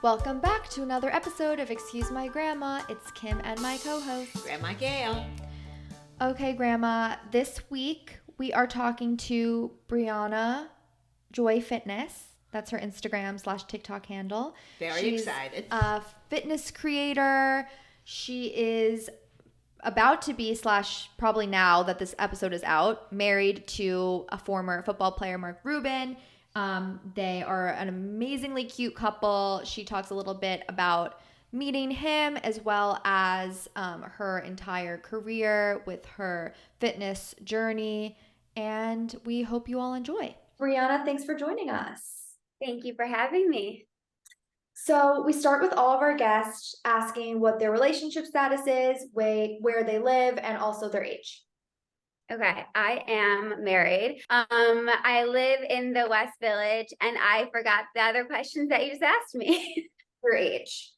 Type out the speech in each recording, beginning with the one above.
Welcome back to another episode of Excuse My Grandma. It's Kim and my co-host, Grandma Gail. Okay, Grandma, this week we are talking to Brianna, Joye Fitness. That's her Instagram/TikTok handle. She's excited. A fitness creator. She is about to be / probably now that this episode is out, married to a former football player, Mark Rubin. They are an amazingly cute couple. She talks a little bit about meeting him as well as her entire career with her fitness journey. And we hope you all enjoy. Brianna, thanks for joining us. Thank you for having me. So we start with all of our guests asking what their relationship status is, where they live, and also their age. Okay, I am married. I live in the West Village, and I forgot the other questions that you just asked me. Your age.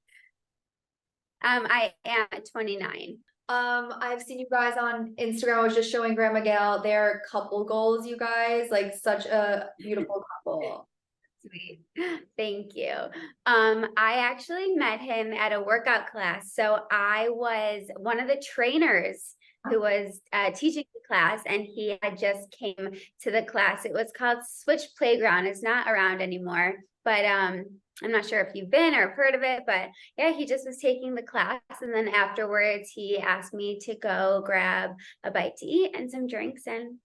I am 29. I've seen you guys on Instagram. I was just showing Grandma Gail their couple goals, you guys. Like such a beautiful couple. Sweet. Thank you. I actually met him at a workout class. So I was one of the trainers who was teaching the class, and he had just came to the class. It was called Switch Playground. It's not around anymore, but I'm not sure if you've been or heard of it, but yeah, he just was taking the class. And then afterwards, he asked me to go grab a bite to eat and some drinks, and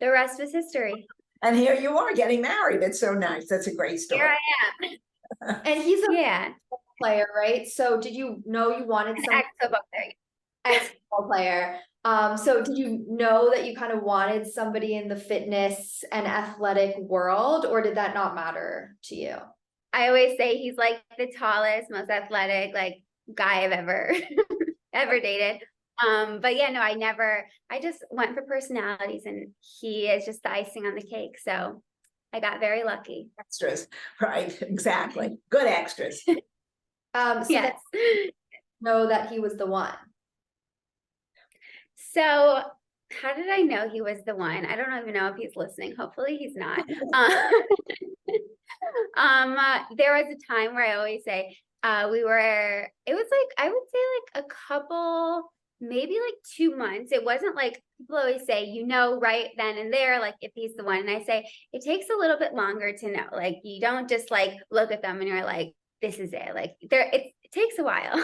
the rest was history. And here you are getting married. It's so nice. That's a great story. Here I am. And he's a Yeah. player, right? So did you know you wanted some ex-football player? So did you know that you kind of wanted somebody in the fitness and athletic world, or did that not matter to you? I always say he's like the tallest, most athletic guy I've ever dated. But yeah, no, I just went for personalities, and he is just the icing on the cake. So I got very lucky. Extras, right? Exactly. Good extras. Yes. Know that he was the one. So how did I know he was the one? I don't even know if he's listening. Hopefully he's not. There was a time where I always say, it was I would say a couple, maybe 2 months. It wasn't people always say, right then and there, if he's the one. And I say, it takes a little bit longer to know. You don't just look at them and you're like, this is it. It takes a while.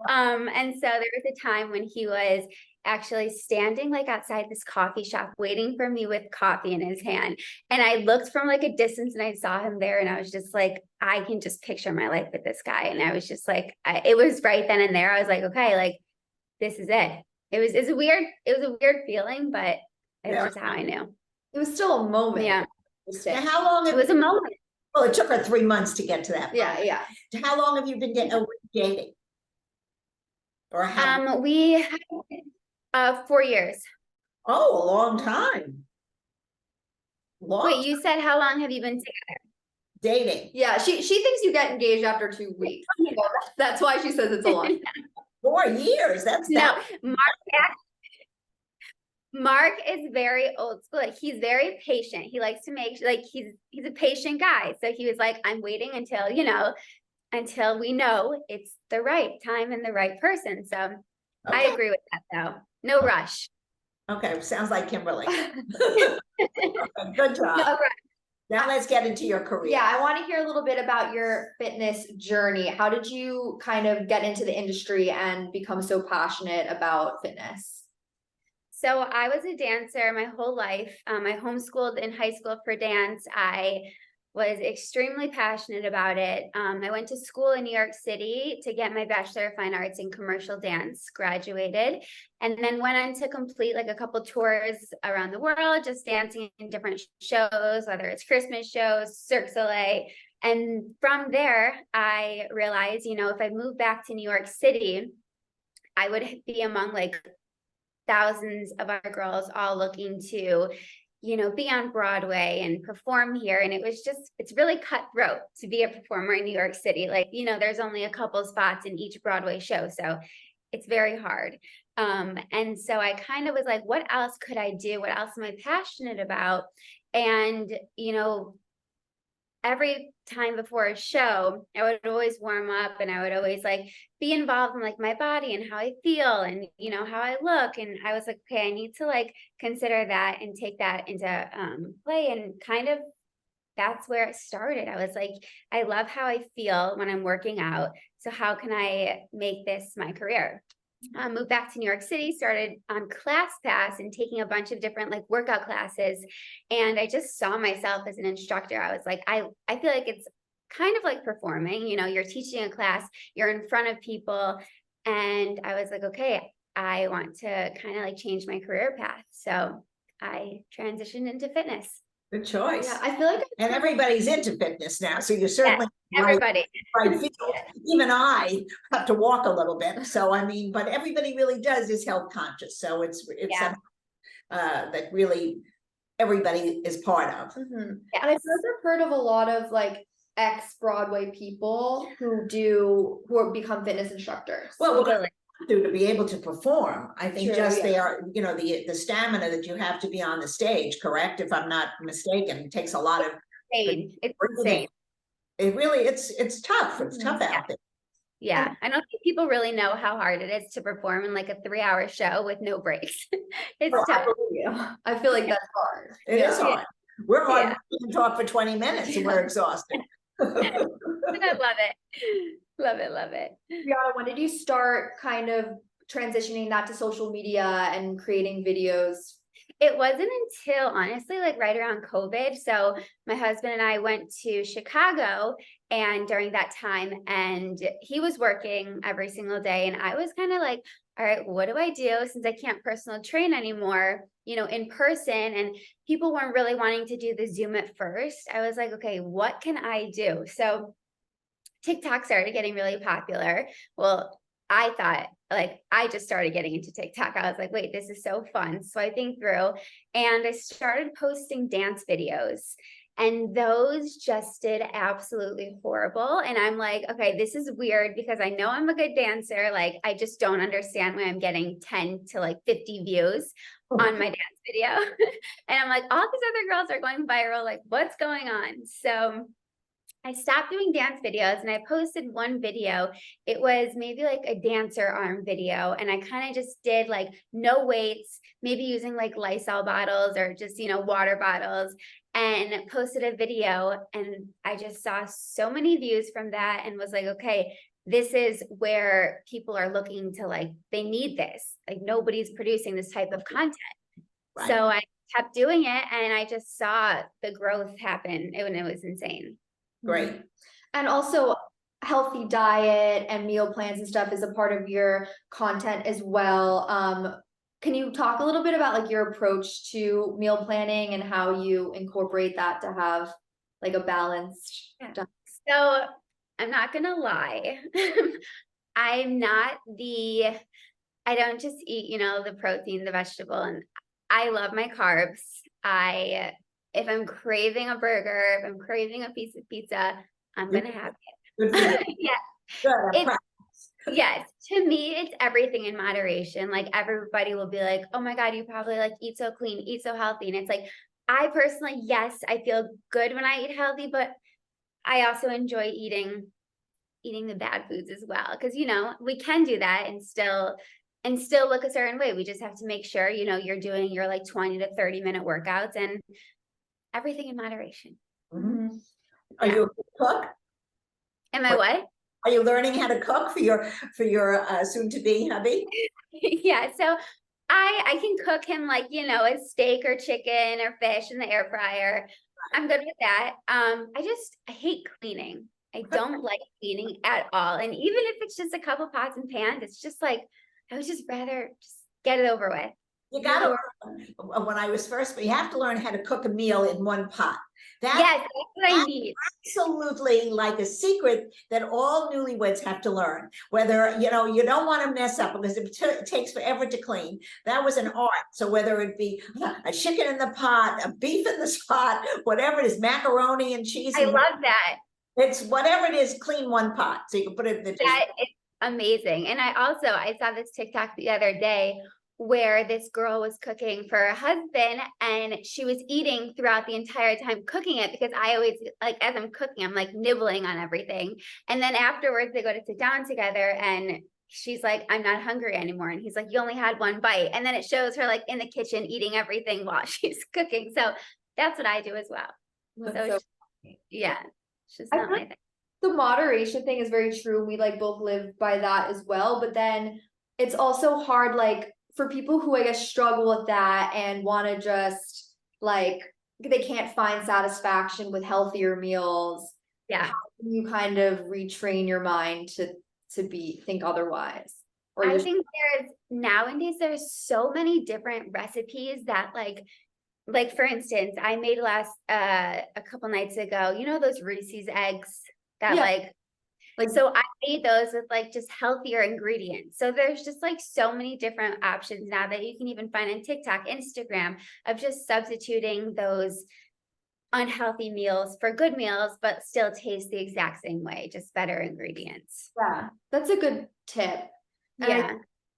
And so there was a time when he was actually standing outside this coffee shop waiting for me with coffee in his hand, and I looked from a distance and I saw him there, and I was just I can just picture my life with this guy. And I was just it was right then and there. I was okay, this is it. It was a weird feeling, but it's just how I knew. It was still a moment. Yeah. Now, how long? It was a moment. Well, it took her 3 months to get to that point. Yeah. How long have you been dating? Or how? We 4 years. Oh, a long time. Wait, you said how long have you been together? Dating. Yeah, she thinks you get engaged after 2 weeks. So that's why she says it's a long time. 4 years. That's no. Mark is very old school. He's very patient. He likes to make he's a patient guy. So he was I'm waiting until we know it's the right time and the right person. So okay. I agree with that though. No rush. Okay, sounds like Kimberly. Good job. No, now let's get into your career. Yeah, I want to hear a little bit about your fitness journey. How did you kind of get into the industry and become so passionate about fitness? So I was a dancer my whole life. I homeschooled in high school for dance. I was extremely passionate about it. I went to school in New York City to get my Bachelor of Fine Arts in Commercial Dance, graduated, and then went on to complete a couple tours around the world, just dancing in different shows, whether it's Christmas shows, Cirque du Soleil. And from there, I realized, if I moved back to New York City, I would be among thousands of other girls all looking to be on Broadway and perform here. And it's really cutthroat to be a performer in New York City. There's only a couple spots in each Broadway show. So it's very hard. And so I kind of was what else could I do? What else am I passionate about? And, every time before a show, I would always warm up and I would always like be involved in like my body and how I feel and, you know, how I look. And I was like, okay, I need to like consider that and take that into play. And kind of that's where it started. I was like, I love how I feel when I'm working out. So how can I make this my career? Moved back to New York City, started on ClassPass and taking a bunch of different like workout classes. And I just saw myself as an instructor. I was like, I feel like it's kind of like performing, you know, you're teaching a class, you're in front of people. And I was like, okay, I want to kind of like change my career path. So I transitioned into fitness. Good choice. Yeah, I feel like And everybody's into fitness now, so you're Yes, certainly right, everybody. right field. Even I have to walk a little bit, so I mean, but everybody really does is health conscious, so it's Yeah. something that really everybody is part of. Mhm. And Yes. I feel like I've heard of a lot of like ex-Broadway people who become fitness instructors. Well, we're Totally. to be able to perform. I think True, just yeah. they are, you know, the stamina that you have to be on the stage, correct? If I'm not mistaken, it takes a lot of Insane. It's breathing. insane. It really, it's tough. It's tough out there. Yeah. I don't think people really know how hard it is to perform in like a 3-hour show with no breaks. It's Well, tough. I feel like that's hard. It is Yeah. hard. We're hard. Yeah. We can talk for 20 minutes and we're exhausted. I love it. Love it. Love it. Brianna, when did you start kind of transitioning that to social media and creating videos? It wasn't until honestly, like right around COVID. So my husband and I went to Chicago and during that time, and he was working every single day. And I was kind of like, all right, what do I do since I can't personal train anymore, you know, in person? And people weren't really wanting to do the Zoom at first. I was like, okay, what can I do? So TikTok started getting really popular. Well, I thought like I just started getting into TikTok. I was like, wait, this is so fun. So I think through and I started posting dance videos. And those just did absolutely horrible. And I'm like, okay, this is weird because I know I'm a good dancer. Like, I just don't understand why I'm getting 10 to like 50 views on my dance video. And I'm like, all these other girls are going viral. Like, what's going on? So I stopped doing dance videos and I posted one video. It was maybe like a dancer arm video. And I kind of just did like no weights, maybe using like Lysol bottles or just, you know, water bottles, and posted a video. And I just saw so many views from that and was like, okay, this is where people are looking to like, they need this. Like nobody's producing this type of content. Right. So I kept doing it and I just saw the growth happen and it was insane. Great. And also healthy diet and meal plans and stuff is a part of your content as well. Can you talk a little bit about like your approach to meal planning and how you incorporate that to have like a balanced diet? So I'm not gonna lie. I don't just eat, you know, the protein, the vegetable, and I love my carbs. If I'm craving a burger, if I'm craving a piece of pizza, I'm gonna have Good for it. you. Yeah. Good. Yes, to me, it's everything in moderation. Like everybody will be like, oh my God, you probably like eat so clean, eat so healthy. And it's like, I personally, yes, I feel good when I eat healthy, but I also enjoy eating the bad foods as well. Cause you know, we can do that and still look a certain way. We just have to make sure, you know, you're doing your like 20 to 30-minute workouts and everything in moderation. Mhm. Are you a good cook? Am I what? Are you learning how to cook for your soon-to-be hubby? Yeah, so I can cook him like, you know, a steak or chicken or fish in the air fryer. I'm good with that. I hate cleaning. I don't like cleaning at all. And even if it's just a couple pots and pans, it's just like, I would just rather just get it over with. You gotta learn, when I was first, but you have to learn how to cook a meal in one pot. Yes, that's what I need. Absolutely like a secret that all newlyweds have to learn. Whether, you know, you don't want to mess up because it takes forever to clean. That was an art. So whether it be a chicken in the pot, a beef in the pot, whatever it is, macaroni and cheese. I love that. It's whatever it is, clean one pot. So you can put it in the That is amazing. And I saw this TikTok the other day where this girl was cooking for her husband and she was eating throughout the entire time cooking it, because I always, like, as I'm cooking, I'm like nibbling on everything. And then afterwards they go to sit down together and she's like, I'm not hungry anymore. And he's like, you only had one bite. And then it shows her like in the kitchen eating everything while she's cooking. So that's what I do as well. That's So so yeah, it's just I not feel my thing. the moderation thing is very true. We like both live by that as well. But then it's also hard, like for people who I guess struggle with that and want to just like they can't find satisfaction with healthier meals. Yeah. How can you kind of retrain your mind to be think otherwise? Or I just think there's so many different recipes that like for instance, I made a couple nights ago, you know, those Reese's eggs that Yeah. like, so I made those with like just healthier ingredients. So there's just like so many different options now that you can even find on TikTok, Instagram, of just substituting those unhealthy meals for good meals, but still taste the exact same way, just better ingredients. yeah, that's a good tip. And Yeah.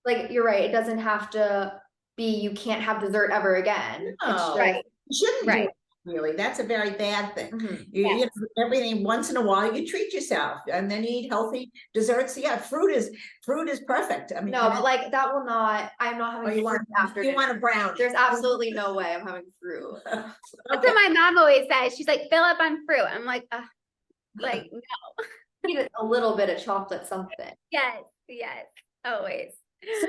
like you're right, it doesn't have to be you can't have dessert ever again. It's No. just Right. You shouldn't do Right. it, really. That's a very bad thing. Mhm. You Yes. know, everything once in a while you treat yourself and then you eat healthy desserts. Yeah, fruit is perfect. I mean, No, but like that will not. I'm not having or you fruit want after you dinner. want a brownie. There's absolutely no way I'm having fruit. That's Okay. what my mom always says. She's like, fill up on fruit. I'm like, like, Eat a little bit of chocolate, something. yes, always. So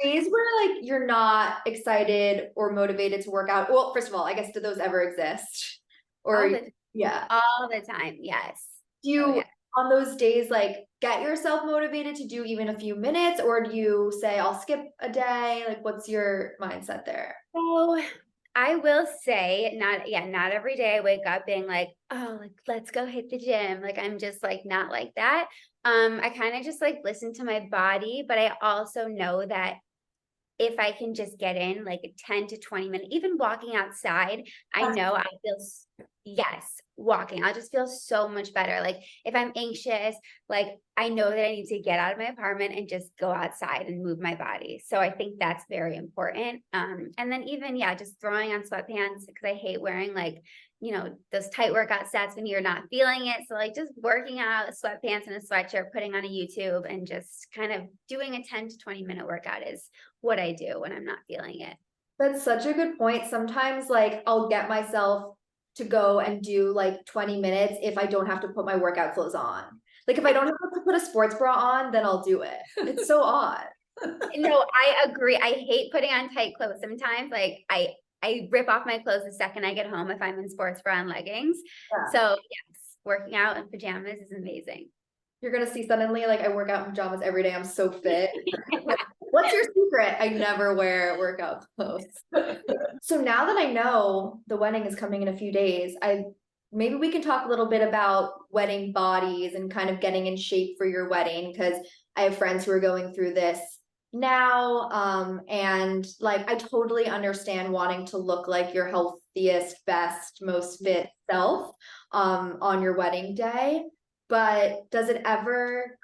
days where like you're not excited or motivated to work out. Well, first of all, I guess do those ever exist? Or yeah, All the time. Yes. do you Oh, yeah. on those days like get yourself motivated to do even a few minutes, or do you say I'll skip a day? Like, what's your mindset there? So I will say, not every day I wake up being like, oh, like, let's go hit the gym. Like, I'm just like, not like that. I kind of just like listen to my body, but I also know that if I can just get in like a 10 to 20 minute, even walking outside, I know I feel, yes, walking, I'll just feel so much better. Like if I'm anxious, like I know that I need to get out of my apartment and just go outside and move my body. So I think that's very important. And then even, yeah, just throwing on sweatpants, because I hate wearing like, you know, those tight workout sets when you're not feeling it. So like just working out sweatpants and a sweatshirt, putting on a YouTube and just kind of doing a 10 to 20 minute workout is what I do when I'm not feeling it. That's such a good point. Sometimes like I'll get myself to go and do like 20 minutes if I don't have to put my workout clothes on. Like if I don't have to put a sports bra on, then I'll do it. It's so odd. No, I agree. I hate putting on tight clothes sometimes. Like I rip off my clothes the second I get home if I'm in sports bra and leggings. Yeah. So yes, working out in pajamas is amazing. You're gonna see suddenly like I work out in pajamas every day. I'm so fit. What's your secret? I never wear workout clothes. So now that I know the wedding is coming in a few days, maybe we can talk a little bit about wedding bodies and kind of getting in shape for your wedding, because I have friends who are going through this now. And like I totally understand wanting to look like your healthiest, best, most fit self on your wedding day. But does it ever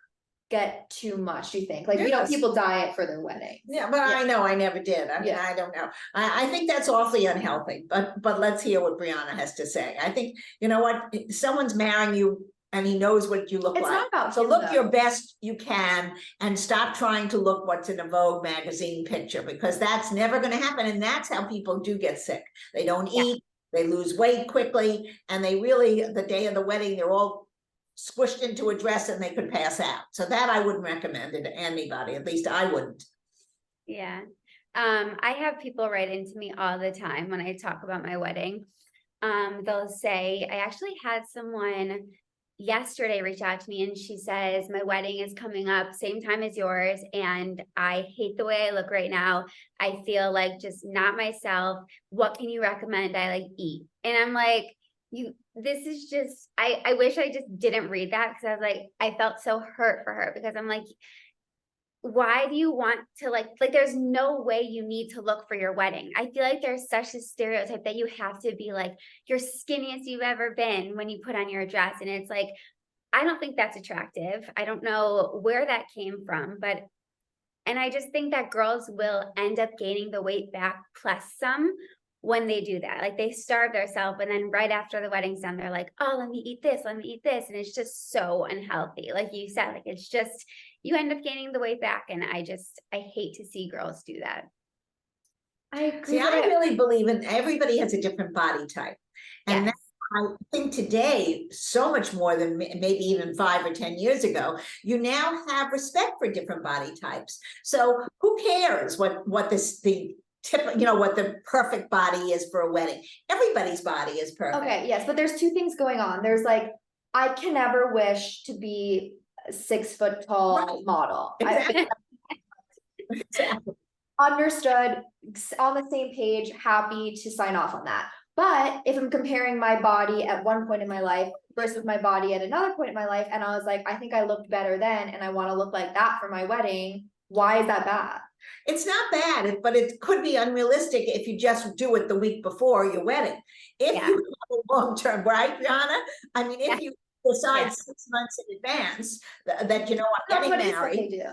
get too much, do you think? Like, Yes. people diet for their weddings. Yeah, but I know I never did. I mean, Yeah. I don't know. I think that's awfully unhealthy, but let's hear what Brianna has to say. I think, you know what, someone's marrying you and he knows what you look It's like. not about So him, look though. your best you can and stop trying to look what's in a Vogue magazine picture, because that's never going to happen. And that's how people do get sick. They don't eat, they lose weight quickly, and they really, the day of the wedding, they're all squished into a dress and they could pass out. So that I wouldn't recommend it to anybody. At least I wouldn't. Yeah. I have people write into me all the time when I talk about my wedding. They'll say, I actually had someone yesterday reach out to me and she says, my wedding is coming up same time as yours and I hate the way I look right now. I feel like just not myself. What can you recommend I like eat? And I'm like, this is just, I wish I just didn't read that, because I was like, I felt so hurt for her, because I'm like, why do you want to like there's no way you need to look for your wedding. I feel like there's such a stereotype that you have to be like your skinniest you've ever been when you put on your dress. And it's like, I don't think that's attractive. I don't know where that came from, but And I just think that girls will end up gaining the weight back plus some when they do that. Like they starve themselves, and then right after the wedding's done, they're like, oh, let me eat this, let me eat this. And it's just so unhealthy. Like you said, like it's just, you end up gaining the weight back. And I hate to see girls do that. I agree. See, I really believe in everybody has a different body type. And Yes. I think today, so much more than maybe even 5 or 10 years ago, you now have respect for different body types. So who cares what the perfect body is for a wedding? Everybody's body is perfect. Okay, yes, but there's two things going on. There's like, I can never wish to be a 6 foot tall Right. model. Exactly. Exactly. Understood, on the same page, happy to sign off on that. But if I'm comparing my body at one point in my life versus my body at another point in my life, and I was like, I think I looked better then, and I want to look like that for my wedding, why is that bad? It's not bad, but it could be unrealistic if you just do it the week before your wedding. If Yeah. you have a long-term, right, Brianna? I mean, if you decide Yeah. 6 months in advance that you know I'm That's getting what is what married. they do.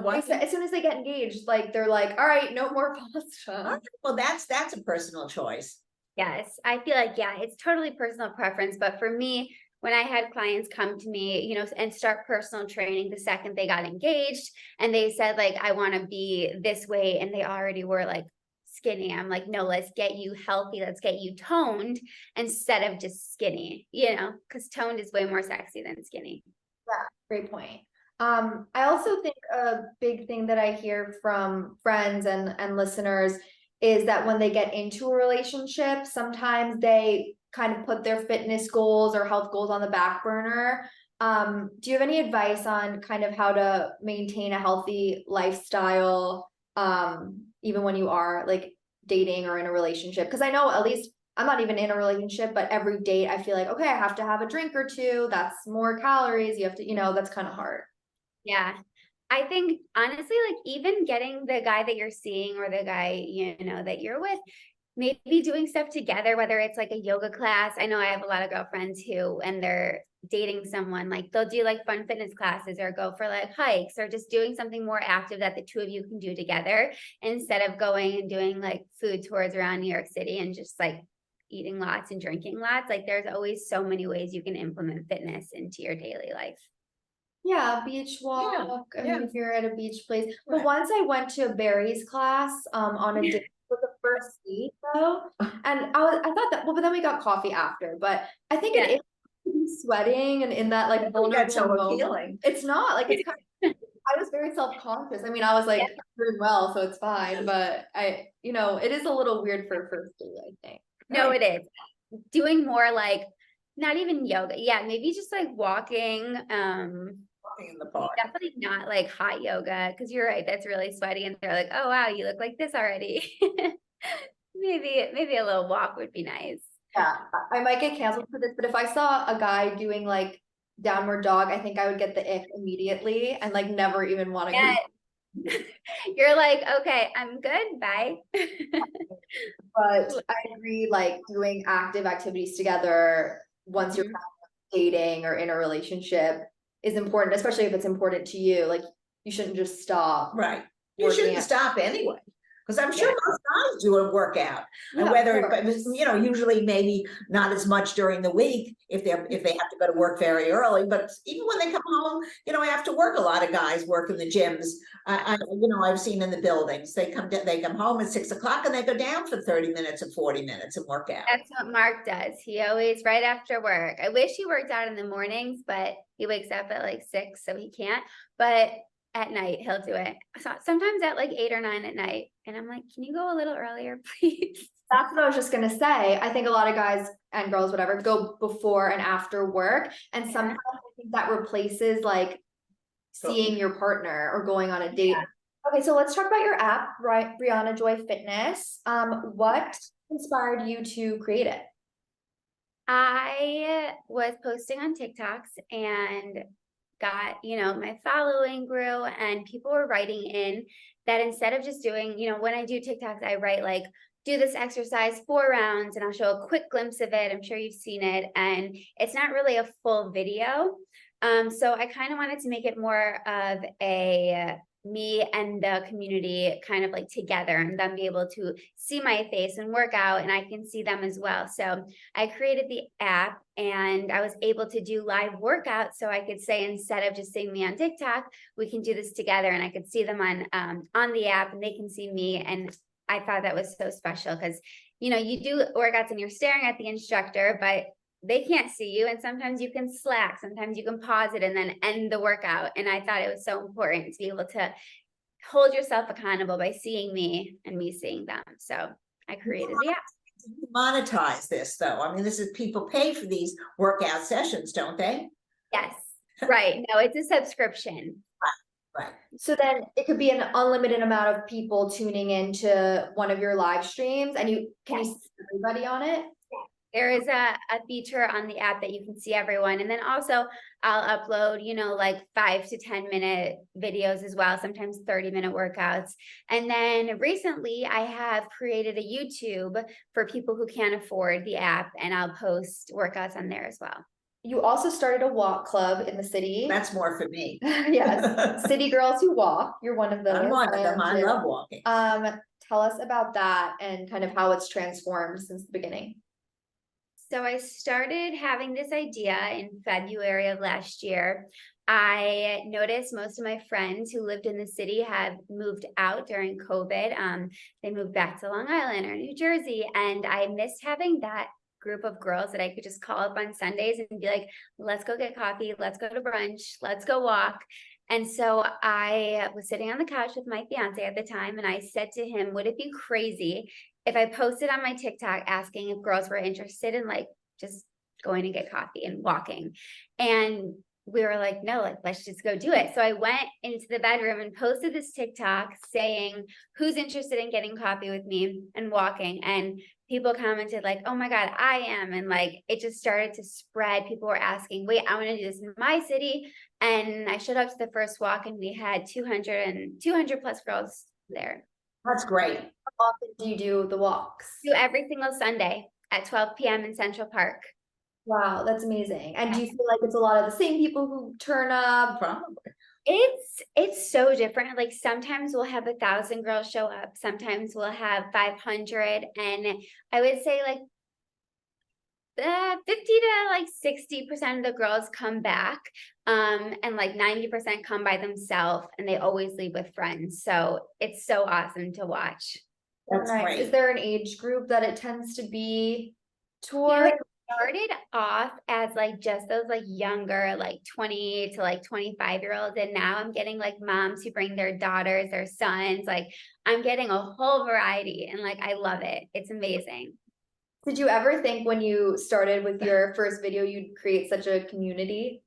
What? As soon as they get engaged, like they're like, all right, no more Oh, pasta. well, that's a personal choice. Yes, I feel like, yeah, it's totally personal preference. But for me, when I had clients come to me, you know, and start personal training the second they got engaged, and they said, like, I want to be this way, and they already were like skinny. I'm like, no, let's get you healthy. Let's get you toned instead of just skinny, you know, because toned is way more sexy than skinny. Yeah, great point. I also think a big thing that I hear from friends and listeners is that when they get into a relationship, sometimes they kind of put their fitness goals or health goals on the back burner. Do you have any advice on kind of how to maintain a healthy lifestyle, even when you are like dating or in a relationship? Because I know at least I'm not even in a relationship, but every date I feel like, okay, I have to have a drink or two. That's more calories. You have to, that's kind of hard. Yeah. I think honestly, like even getting the guy that you're seeing or the guy, you know, that you're with, maybe doing stuff together, whether it's like a yoga class. I know I have a lot of girlfriends who, and they're dating someone, like they'll do like fun fitness classes or go for like hikes or just doing something more active that the two of you can do together instead of going and doing like food tours around New York City and just like eating lots and drinking lots. Like there's always so many ways you can implement fitness into your daily life. Yeah, beach walk. I mean, yeah. if you're at a beach place. But Right. once I went to Barry's class on a date with the first date though, and I thought that, well, but then we got coffee after. But I think Yeah. it is sweating and in that like I think vulnerable that's so moment. appealing. It's not like it's kind of, I was very self-conscious. I mean, I was like doing well, so it's fine. But it is a little weird for a first date, I think. No, it is. Doing more like not even yoga. Yeah, maybe just like walking. Walking in the park. Definitely not like hot yoga because you're right, that's really sweaty. And they're like, oh wow, you look like this already. Maybe a little walk would be nice. Yeah, I might get canceled for this, but if I saw a guy doing like downward dog, I think I would get the ick immediately and like never even want to Yeah. go. You're like, okay, I'm good. Bye. But I agree, like doing active activities together once you're dating or in a relationship is important, especially if it's important to you. Like you shouldn't just stop. Right. You working shouldn't out. stop anyway. Because I'm sure Yeah. most guys do a workout, Yeah, and of whether, course. usually maybe not as much during the week if they have to go to work very early, but even when they come home, after work, a lot of guys work in the gyms. I've seen in the buildings, they come home at 6 o'clock and they go down for 30 minutes or 40 minutes and work out. That's what Mark does. He always right after work. I wish he worked out in the mornings, but he wakes up at like 6, so he can't. But at night he'll do it. So sometimes at like 8 or 9 at night. And I'm like, can you go a little earlier, please? That's what I was just gonna say. I think a lot of guys and girls, whatever, go before and after work. And sometimes I think that replaces like seeing your partner or going on a date. Yeah. Okay, so let's talk about your app, right? Brianna Joye Fitness. What inspired you to create it? I was posting on TikToks and got, my following grew and people were writing in that instead of just doing, when I do TikToks, I write like, do this exercise 4 rounds and I'll show a quick glimpse of it. I'm sure you've seen it. And it's not really a full video. So I kind of wanted to make it more of a me and the community kind of like together, and them be able to see my face and work out, and I can see them as well. So I created the app, and I was able to do live workouts. So I could say, instead of just seeing me on TikTok, we can do this together, and I could see them on the app, and they can see me. And I thought that was so special because, you know, you do workouts and you're staring at the instructor, but they can't see you. And sometimes you can slack, sometimes you can pause it and then end the workout. And I thought it was so important to be able to hold yourself accountable by seeing me and me seeing them. So I created the app. Monetize this though. I mean, this is, people pay for these workout sessions, don't they? Yes. Right. No, it's a subscription. Right. So then it could be an unlimited amount of people tuning into one of your live streams, and you see everybody on it? There is a feature on the app that you can see everyone. And then also I'll upload, you know, like 5 to 10 minute videos as well, sometimes 30-minute workouts. And then recently I have created a YouTube for people who can't afford the app, and I'll post workouts on there as well. You also started a walk club in the city. That's more for me. Yes, City Girls Who Walk. You're one of those. I'm one of them. I love walking. Tell us about that and kind of how it's transformed since the beginning. So I started having this idea in February of last year. I noticed most of my friends who lived in the city have moved out during COVID. They moved back to Long Island or New Jersey, and I missed having that group of girls that I could just call up on Sundays and be like, let's go get coffee, let's go to brunch, let's go walk. And so I was sitting on the couch with my fiance at the time, and I said to him, would it be crazy if I posted on my TikTok asking if girls were interested in like just going to get coffee and walking? And we were like, no, like, let's just go do it. So I went into the bedroom and posted this TikTok saying, who's interested in getting coffee with me and walking? And people commented like, oh my God, I am. And like, it just started to spread. People were asking, wait, I want to do this in my city. And I showed up to the first walk, and we had 200 plus girls there. That's great. How often do you do the walks? Do every single Sunday at 12 p.m. in Central Park. Wow, that's amazing. And do you feel like it's a lot of the same people who turn up? Probably. It's so different. Like sometimes we'll have 1,000 girls show up. Sometimes we'll have 500. And I would say like 50 to like 60% of the girls come back. And like 90% come by themselves, and they always leave with friends. So it's so awesome to watch. That's Right. great. Is there an age group that it tends to be You toward? know, it started off as like just those like younger, like 20 to like 25-year-olds. And now I'm getting like moms who bring their daughters, their sons. Like I'm getting a whole variety, and like I love it. It's amazing. Did you ever think when you started with your first video you'd create such a community?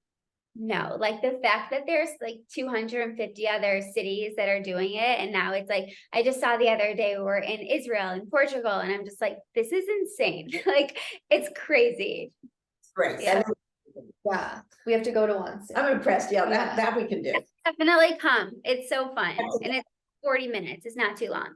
No, like the fact that there's like 250 other cities that are doing it. And now it's like, I just saw the other day we're in Israel and Portugal, and I'm just like, this is insane. Like, it's crazy. It's great. Yeah. Yeah, we have to go to one soon. I'm impressed. Yeah, that we can do. Definitely come. It's so fun. And it's 40 minutes. It's not too long.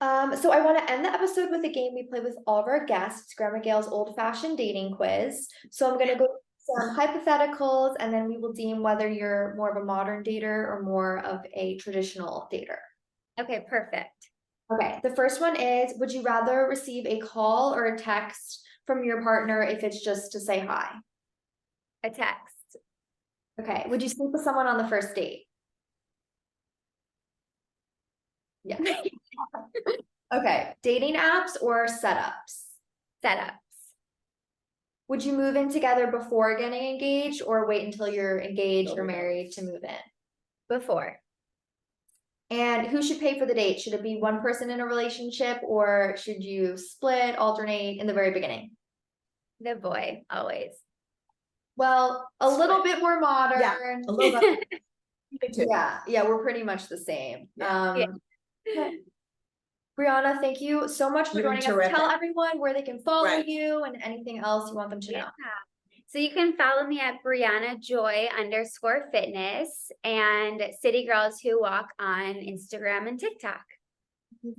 So I want to end the episode with a game we play with all of our guests, Grandma Gail's old-fashioned dating quiz. So I'm going to go some hypotheticals, and then we will deem whether you're more of a modern dater or more of a traditional dater. Okay, perfect. Okay, the first one is, would you rather receive a call or a text from your partner if it's just to say hi? A text. Okay, would you sleep with someone on the first date? Yeah. Okay, dating apps or setups? Setups. Would you move in together before getting engaged, or wait until you're engaged or married to move in? Before. And who should pay for the date? Should it be one person in a relationship, or should you split, alternate in the very beginning? The boy, always. Well, a little bit more modern. Yeah, a little bit. Me too. Yeah, we're pretty much the same. Yeah. Brianna, thank you so much for You're joining us. terrific. Tell everyone where they can follow Right. you and anything else you want them to know. So you can follow me at Brianna Joye _fitness and City Girls Who Walk on Instagram and TikTok.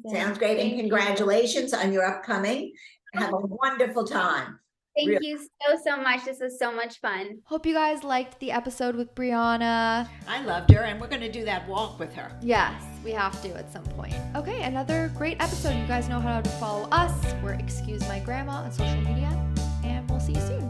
Sounds great. And Thank you. congratulations on your upcoming. Have a wonderful time. Thank Really. you so much. This was so much fun. Hope you guys liked the episode with Brianna. I loved her, and we're going to do that walk with her. Yes, we have to at some point. Okay, another great episode. You guys know how to follow us. We're Excuse My Grandma on social media, and we'll see you soon.